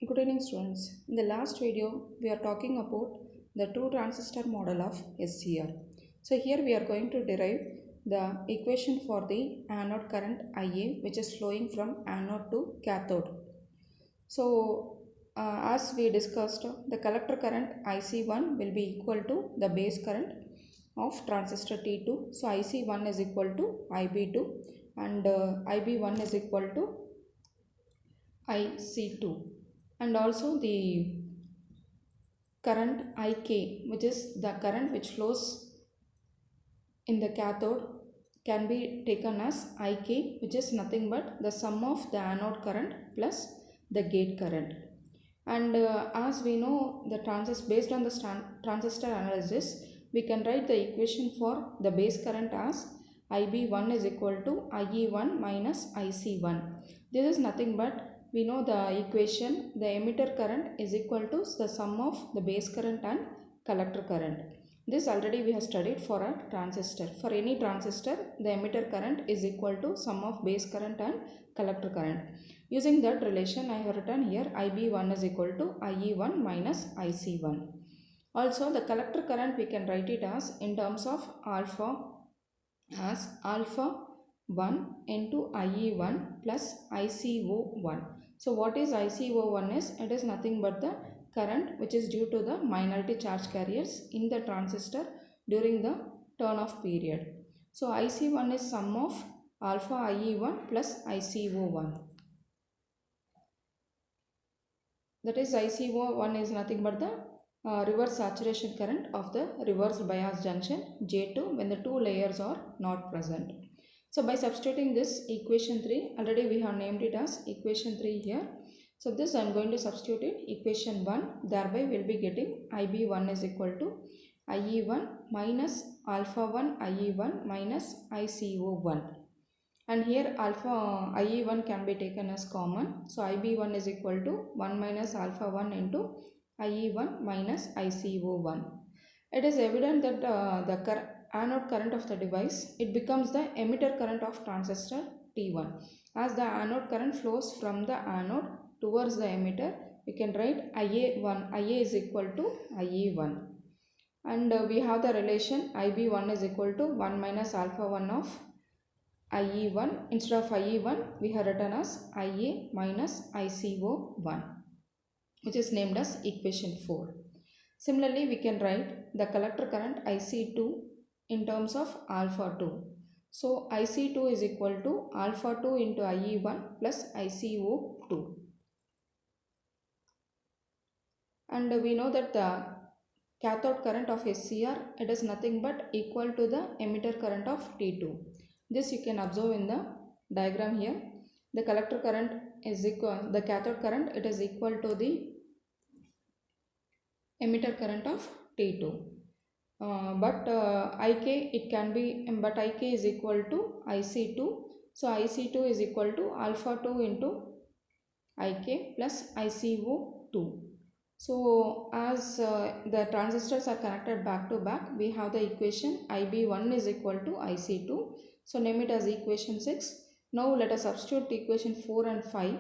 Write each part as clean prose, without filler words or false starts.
Good evening students. In the last video we are talking about the two transistor model of SCR. So here we are going to derive the equation for the anode current IA which is flowing from anode to cathode. So as we discussed, the collector current IC1 will be equal to the base current of transistor T2. So IC1 is equal to IB2 and IB1 is equal to IC2, and also the current IK, which is the current which flows in the cathode, can be taken as IK, which is nothing but the sum of the anode current plus the gate current. And as we know, the based on the transistor analysis, we can write the equation for the base current as IB1 is equal to IE1 minus IC1. This is nothing but, we know the equation, the emitter current is equal to the sum of the base current and collector current. This already we have studied for a transistor. For any transistor, the emitter current is equal to sum of base current and collector current. Using that relation, I have written here IB1 is equal to IE1 minus IC1. Also, the collector current we can write it as in terms of alpha as alpha 1 into IE1 plus ICO1. So what is ICO1 is? It is nothing but the current which is due to the minority charge carriers in the transistor during the turn off period. So IC1 is sum of alpha IE1 plus ICO1. That is ICO1 is nothing but the reverse saturation current of the reverse bias junction J2 when the two layers are not present. So by substituting this equation 3, already we have named it as equation 3 here. So this I am going to substitute it equation 1, thereby we will be getting IB1 is equal to IE1 minus alpha 1 IE1 minus ICO1. And here alpha IE1 can be taken as common. So IB1 is equal to 1 minus alpha 1 into IE1 minus ICO1. It is evident that the anode current of the device, it becomes the emitter current of transistor T1. As the anode current flows from the anode towards the emitter, we can write IA is equal to IE1. And we have the relation IB1 is equal to 1 minus alpha 1 of IE1. Instead of IE1, we have written as IA minus ICO1, which is named as equation 4. Similarly, we can write the collector current IC2 in terms of alpha 2. So IC2 is equal to alpha 2 into IE1 plus ICO2. And we know that the cathode current of SCR, it is nothing but equal to the emitter current of T2. This you can observe in the diagram here. The collector current is equal, the cathode current, it is equal to the emitter current of T2. But IK, it can be, but IK is equal to IC2. So IC2 is equal to alpha 2 into IK plus ICO2. So as the transistors are connected back to back, we have the equation IB1 is equal to IC2. So name it as equation 6. Now let us substitute equation 4 and 5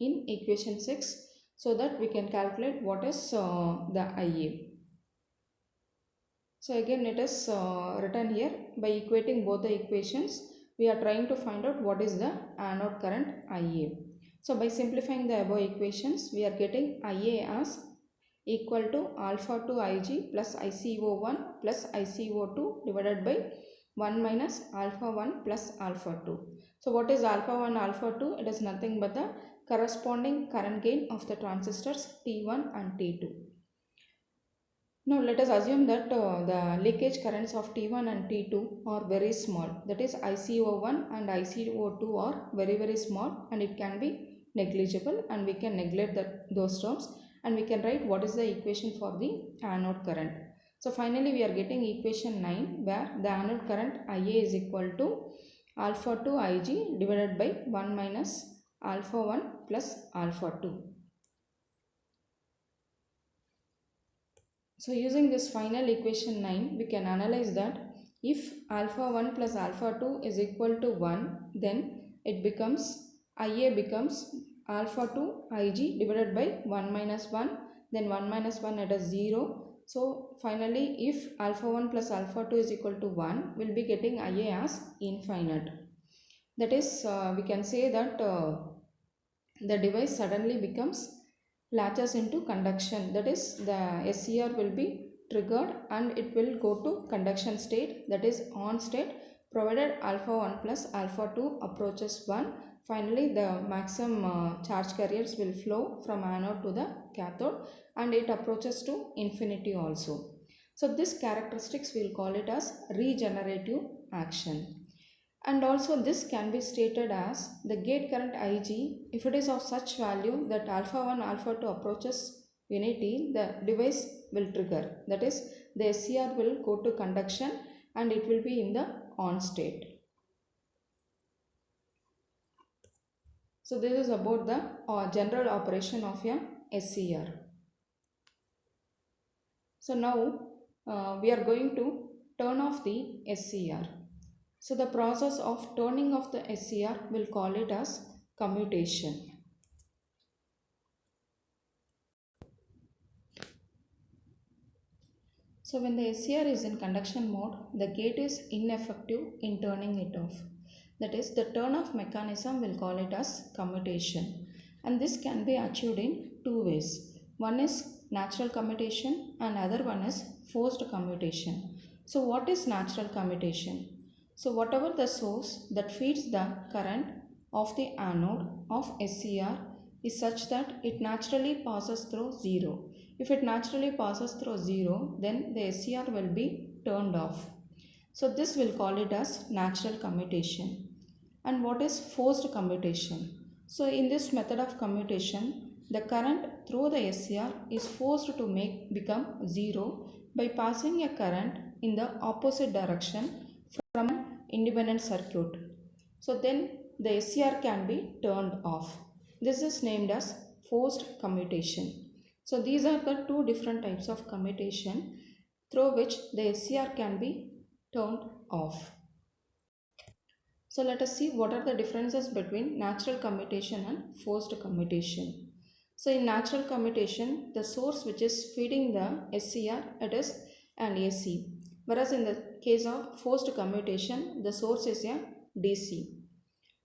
in equation 6 so that we can calculate what is the IA. So again it is written here, by equating both the equations, we are trying to find out what is the anode current IA. So by simplifying the above equations, we are getting IA as equal to alpha 2 Ig plus ICO1 plus ICO2 divided by 1 minus alpha 1 plus alpha 2. So what is alpha 1 alpha 2? It is nothing but the corresponding current gain of the transistors T1 and T2. Now let us assume that the leakage currents of T1 and T2 are very small. That is ICO1 and ICO2 are very small and it can be negligible, and we can neglect those terms, and we can write what is the equation for the anode current. So finally we are getting equation 9 where the anode current IA is equal to alpha 2 Ig divided by 1 minus alpha 1 plus alpha 2. So using this final equation 9, we can analyze that if alpha 1 plus alpha 2 is equal to 1, then it becomes, IA becomes alpha 2 Ig divided by 1 minus 1, then 1 minus 1 it is 0. So finally if alpha 1 plus alpha 2 is equal to 1, we will be getting Ia as infinite. That is we can say that the device suddenly becomes latches into conduction. That is the SCR will be triggered and it will go to conduction state, that is on state, provided alpha 1 plus alpha 2 approaches 1. Finally the maximum charge carriers will flow from anode to the cathode and it approaches to infinity also. So this characteristics we will call it as regenerative action. And also this can be stated as the gate current Ig, if it is of such value that alpha 1 alpha 2 approaches unity, the device will trigger. That is the SCR will go to conduction and it will be in the on state. So this is about the general operation of a SCR. So now we are going to turn off the SCR. So the process of turning off the SCR, will call it as commutation. So when the SCR is in conduction mode, the gate is ineffective in turning it off. That is, the turn off mechanism will call it as commutation. And this can be achieved in two ways. One is natural commutation and other one is forced commutation. So what is natural commutation? So whatever the source that feeds the current of the anode of SCR is such that it naturally passes through 0. If it naturally passes through 0, then the SCR will be turned off. So this will call it as natural commutation. And what is forced commutation? So in this method of commutation, the current through the SCR is forced to become 0 by passing a current in the opposite direction from an independent circuit. So then the SCR can be turned off. This is named as forced commutation. So these are the two different types of commutation through which the SCR can be turned off. So let us see what are the differences between natural commutation and forced commutation. So in natural commutation, the source which is feeding the SCR, it is an AC. Whereas in the case of forced commutation, the source is a DC.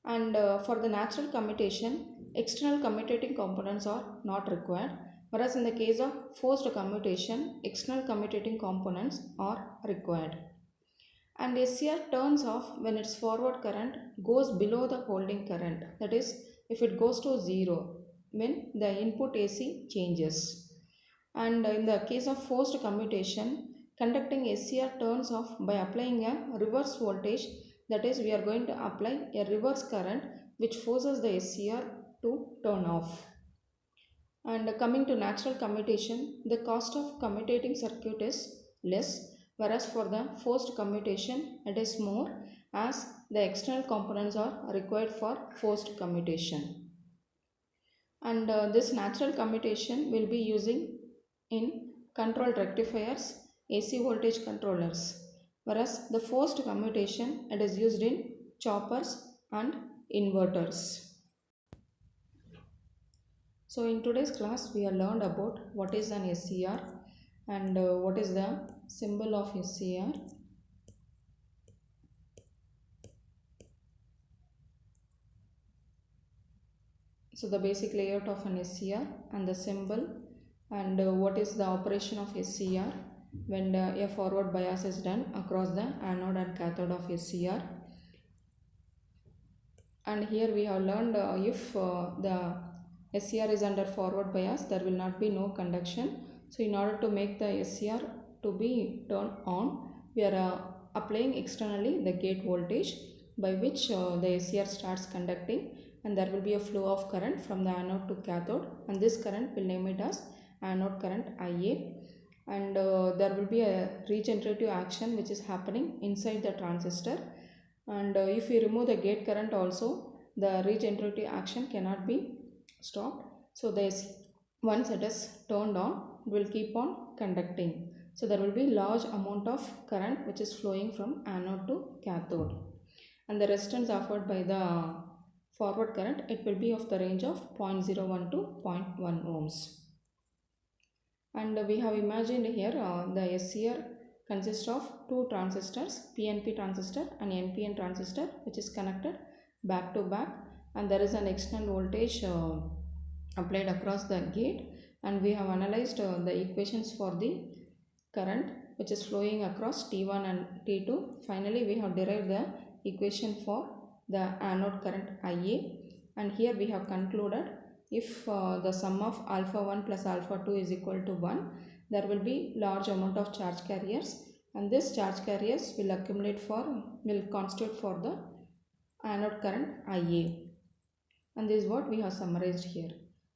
And for the natural commutation, external commutating components are not required. Whereas in the case of forced commutation, external commutating components are required. And SCR turns off when its forward current goes below the holding current. That is, if it goes to 0 when the input AC changes. And in the case of forced commutation, conducting SCR turns off by applying a reverse voltage. That is, we are going to apply a reverse current which forces the SCR to turn off. And coming to natural commutation, the cost of commutating circuit is less, whereas for the forced commutation it is more, as the external components are required for forced commutation. And this natural commutation will be using in controlled rectifiers, AC voltage controllers, whereas the forced commutation it is used in choppers and inverters. So in today's class we have learned about what is an SCR and what is the symbol of SCR. So the basic layout of an SCR and the symbol, and what is the operation of SCR when a forward bias is done across the anode and cathode of SCR. And here we have learned if the SCR is under forward bias, there will not be no conduction. So in order to make the SCR to be turned on, we are applying externally the gate voltage by which the SCR starts conducting, and there will be a flow of current from the anode to cathode, and this current will name it as anode current IA. And there will be a regenerative action which is happening inside the transistor, and if we remove the gate current also, the regenerative action cannot be stopped. So once it is turned on, it will keep on conducting. So there will be large amount of current which is flowing from anode to cathode, and the resistance offered by the forward current, it will be of the range of 0.01 to 0.1 ohms. And we have imagined here the SCR consists of two transistors, PNP transistor and NPN transistor, which is connected back to back, and there is an external voltage applied across the gate, and we have analyzed the equations for the current which is flowing across T1 and T2. Finally, we have derived the equation for the anode current IA, and here we have concluded if the sum of alpha 1 plus alpha 2 is equal to 1, there will be large amount of charge carriers, and this charge carriers will constitute for the anode current IA, and this is what we have summarized here.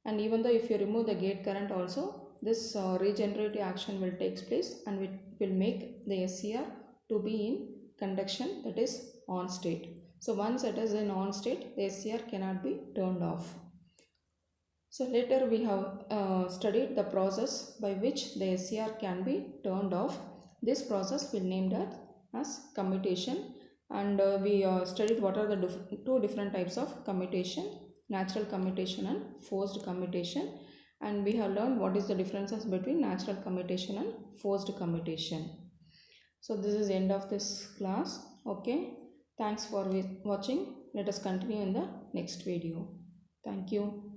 And even though if you remove the gate current also, this regenerative action will take place, and it will make the SCR to be in conduction, that is on state. So once it is in on state, the SCR cannot be turned off. So later we have studied the process by which the SCR can be turned off. This process we named as commutation, and we studied what are the two different types of commutation, natural commutation and forced commutation, and we have learned what is the differences between natural commutation and forced commutation. So this is the end of this class. Okay, thanks for watching. Let us continue in the next video. Thank you.